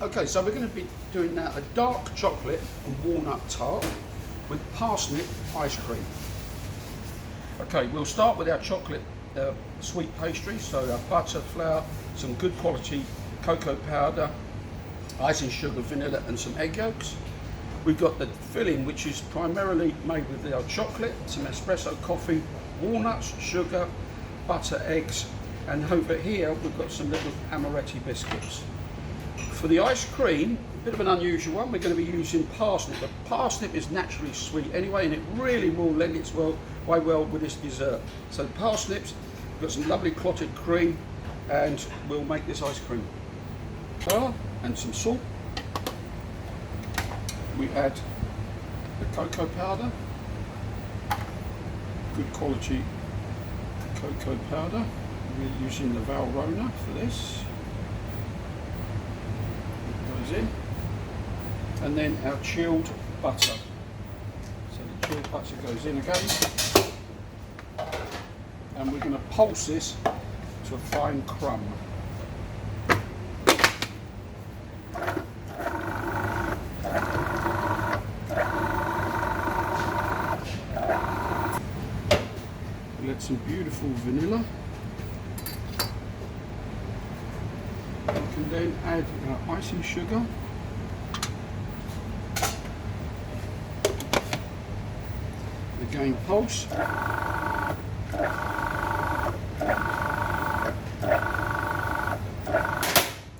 Okay, so we're going to be doing now a dark chocolate and walnut tart with parsnip ice cream. Okay, we'll start with our chocolate sweet pastry. So our butter, flour, some good quality cocoa powder, icing sugar, vanilla and some egg yolks. We've got the filling, which is primarily made with our chocolate, some espresso coffee, walnuts, sugar, butter, eggs, and over here we've got some little amaretti biscuits. For the ice cream, a bit of an unusual one, we're going to be using parsnip. But parsnip is naturally sweet anyway, and it really will lend its way well with this dessert. So parsnips, we've got some lovely clotted cream, and we'll make this ice cream. Flour and some salt. We add the cocoa powder, good quality cocoa powder. We're using the Walnut for this. In, and then our chilled butter. So the chilled butter goes in again, and we're going to pulse this to a fine crumb. We'll add some beautiful vanilla. We can then add our icing sugar, again pulse,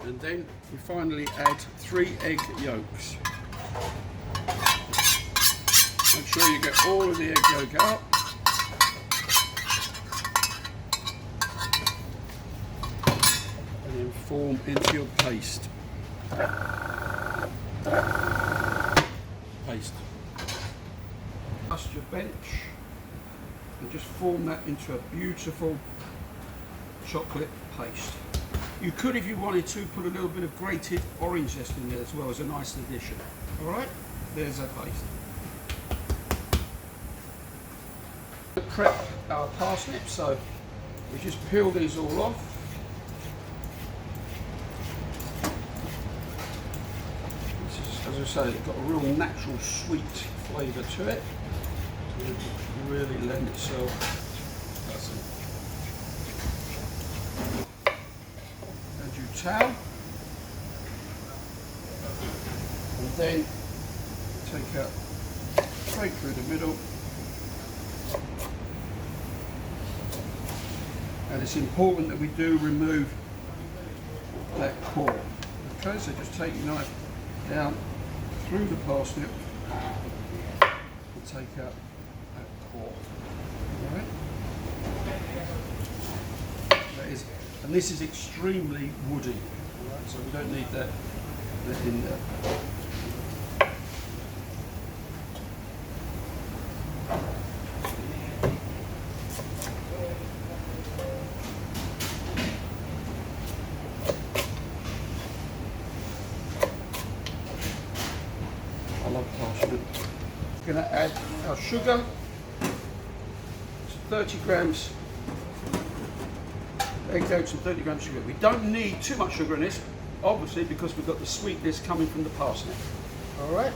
and then we finally add 3 egg yolks. Make sure you get all of the egg yolk out. Form into your paste. Dust your bench and just form that into a beautiful chocolate paste. You could, if you wanted to, put a little bit of grated orange zest in there as well as a nice addition. Alright, there's our paste. Prep our parsnips, so we just peel these all off. As I say, it's got a real natural sweet flavour to it. It really lend itself. Add your towel, and then take out straight through the middle. And it's important that we do remove that core. Okay, so just take your knife down through the parsnip and take out that core. Right. And this is extremely woody, right? So we don't need that in there. I love parsnip. We're going to add our sugar. It's 30 grams egg yolks and 30 grams sugar. We don't need too much sugar in this, obviously, because we've got the sweetness coming from the parsnip. All right.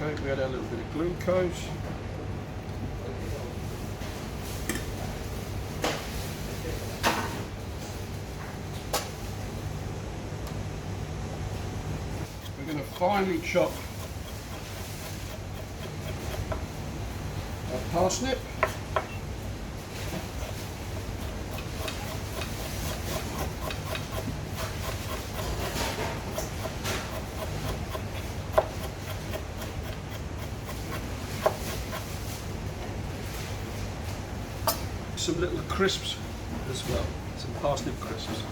Okay, we add a little bit of glucose. We're going to finely chop our parsnip. Some little crisps as well, some parsnip crisps.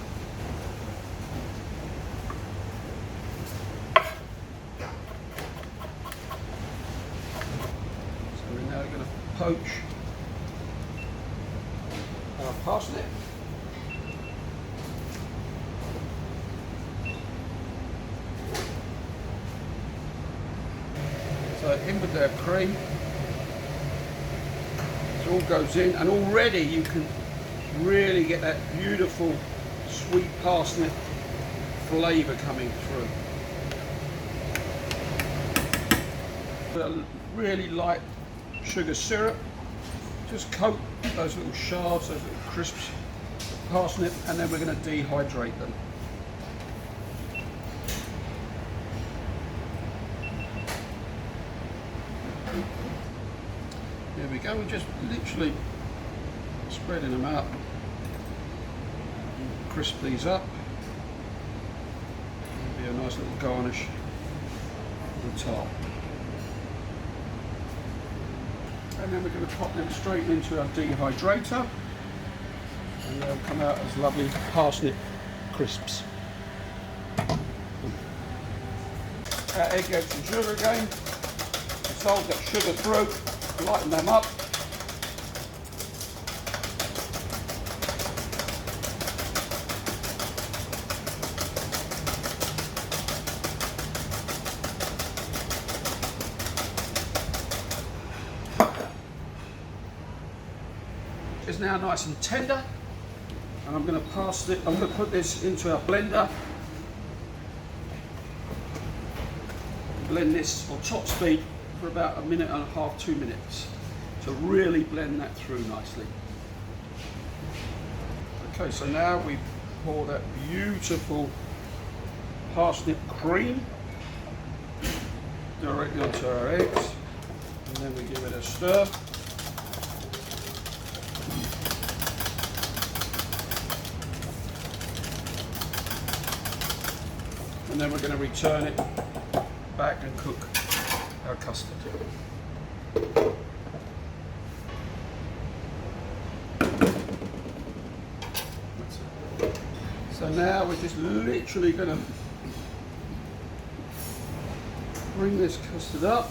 Now we're going to poach our parsnip. So in with their cream. It all goes in, and already you can really get that beautiful sweet parsnip flavour coming through. A really light sugar syrup. Just coat those little shards, those little crisps, with parsnip, and then we're going to dehydrate them. There we go, we're just literally spreading them out. Crisp these up. That'll be a nice little garnish on top. And then we're going to pop them straight into our dehydrator, and they'll come out as lovely parsnip crisps. Our egg yolks and sugar again. Dissolve that sugar through, lighten them up. It's now nice and tender, and I'm going to put this into our blender. Blend this on top speed for about 1.5 minutes, 2 minutes, to really blend that through nicely. Okay, so now we pour that beautiful parsnip cream directly onto our eggs, and then we give it a stir. And then we're going to return it back and cook our custard. So now we're just literally going to bring this custard up.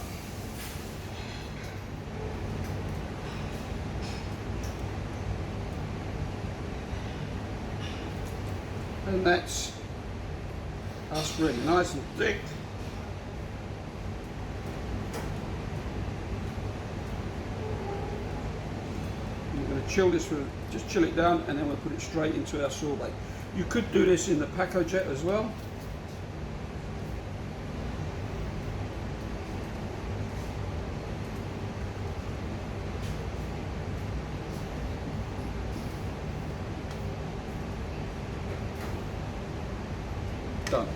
And that's really nice and thick. We're going to chill this for, just chill it down, and then we'll put it straight into our sorbet. You could do this in the Paco jet as well. Done.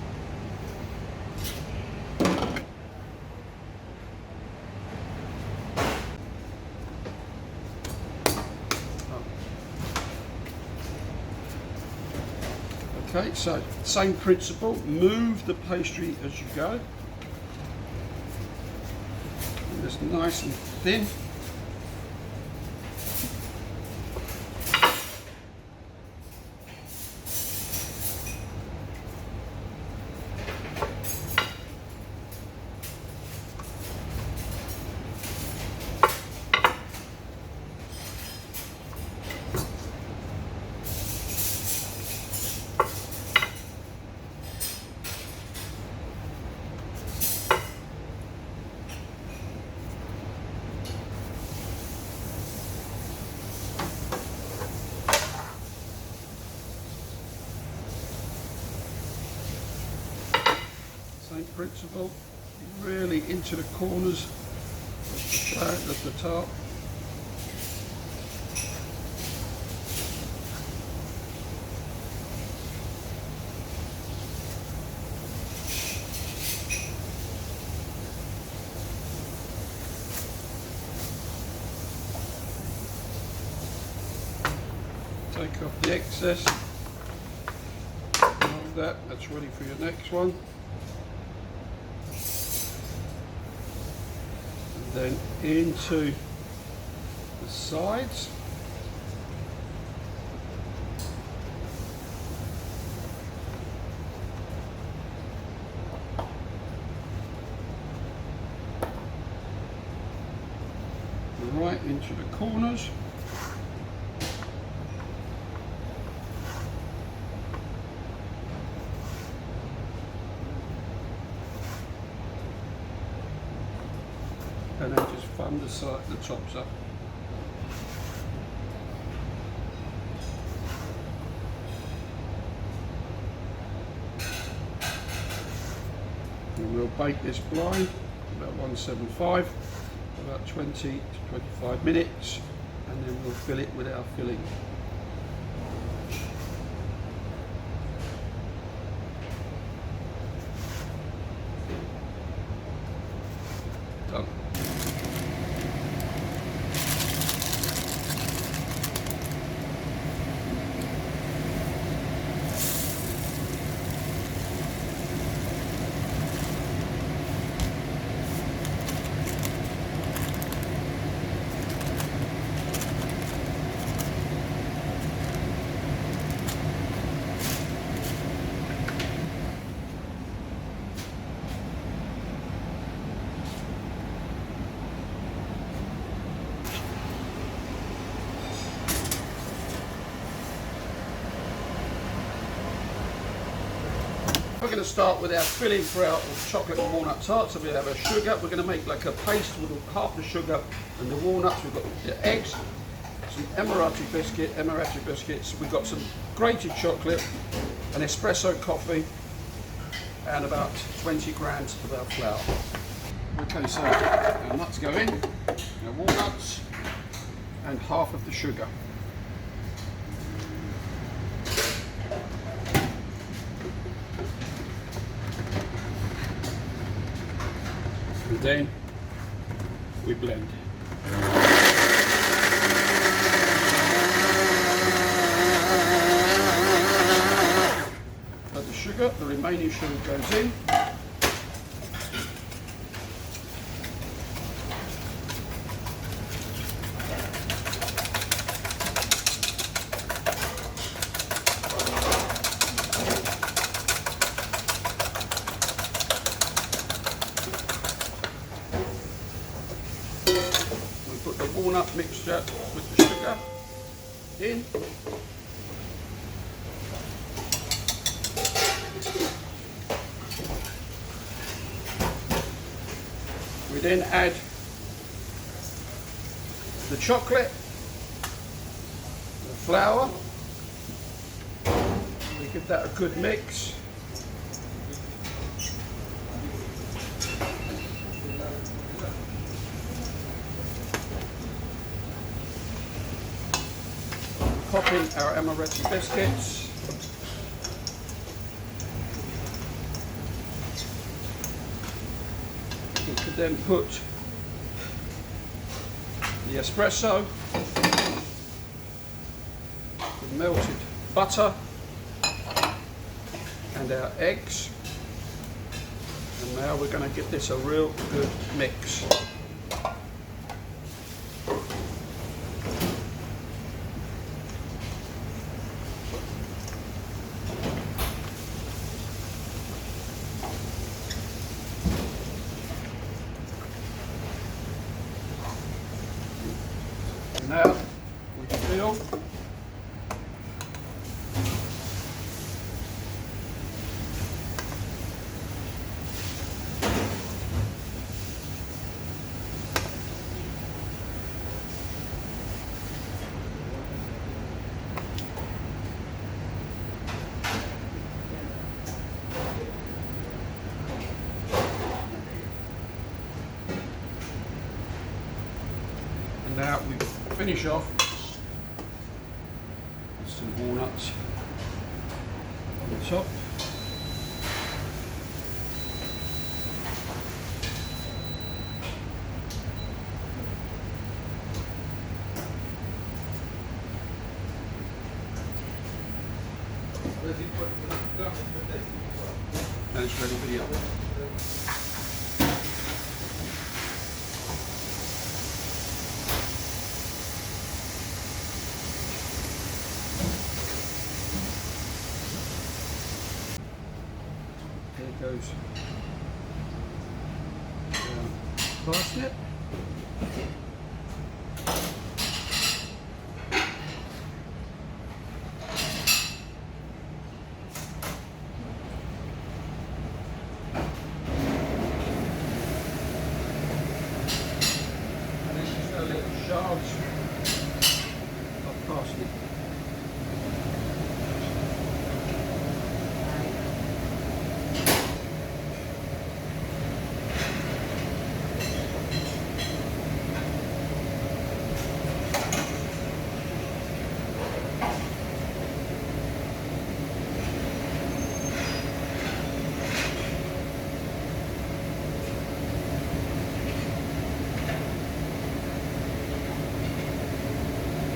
Okay, so same principle, move the pastry as you go. And it's nice and thin. Same principle, really into the corners of the tart. Take off the excess. Hold that, that's ready for your next one. Then into the sides. And right into the corners. And then just fund the tops up. And we'll bake this blind about 175, about 20 to 25 minutes, and then we'll fill it with our filling. Done. We're going to start with our filling for our chocolate and walnut tart. So we have our sugar. We're going to make like a paste with half the sugar and the walnuts. We've got the eggs, some Emirati biscuits. We've got some grated chocolate, an espresso coffee, and about 20 grams of our flour. Okay, so our nuts go in, our walnuts, and half of the sugar. And then we blend. Add the sugar, the remaining sugar goes in. Put the walnut mixture with the sugar in. We then add the chocolate, the flour. We give that a good mix. Pop in our Emirati biscuits. We could then put the espresso, the melted butter, and our eggs. And now we're going to give this a real good mix. Now we fill. And now we finish off with some walnuts on the top. And it's ready for the oven. Here goes parsnip.